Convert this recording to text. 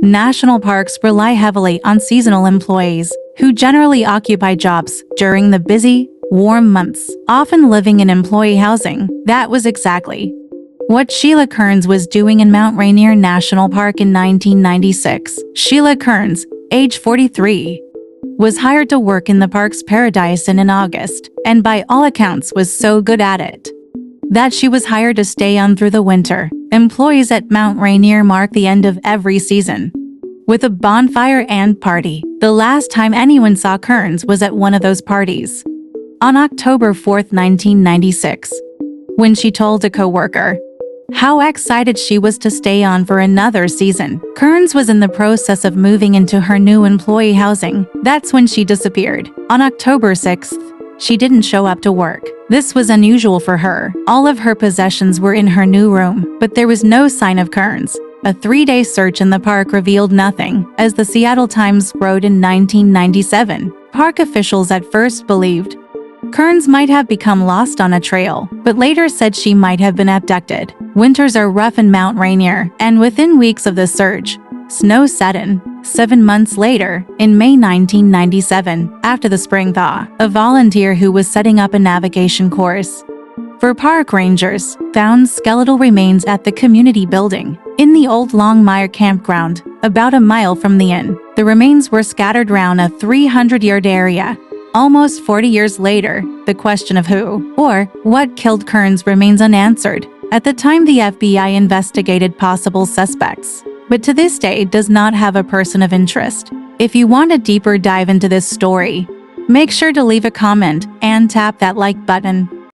National parks rely heavily on seasonal employees, who generally occupy jobs during the busy, warm months, often living in employee housing. That was exactly what Sheila Kearns was doing in Mount Rainier National Park in 1996. Sheila Kearns, age 43, was hired to work in the park's Paradise Inn in August, and by all accounts was so good at it that she was hired to stay on through the winter. Employees at Mount Rainier mark the end of every season with a bonfire and party. The last time anyone saw Kerns was at one of those parties on October 4, 1996, when she told a co-worker how excited she was to stay on for another season. Kerns was in the process of moving into her new employee housing. That's when she disappeared. On October 6th, she didn't show up to work. This was unusual for her. All of her possessions were in her new room, but there was no sign of Kerns. A 3-day search in the park revealed nothing, as the Seattle Times wrote in 1997. Park officials at first believed Kerns might have become lost on a trail, but later said she might have been abducted. Winters are rough in Mount Rainier, and within weeks of the search, snow set in. 7 months later, in May 1997, after the spring thaw, a volunteer who was setting up a navigation course for park rangers found skeletal remains at the community building in the old Longmire campground, about a mile from the inn. The remains were scattered around a 300-yard area. Almost 40 years later, the question of who or what killed Kerns remains unanswered. At the time, the FBI investigated possible suspects, but to this day does not have a person of interest. If you want a deeper dive into this story, make sure to leave a comment and tap that like button.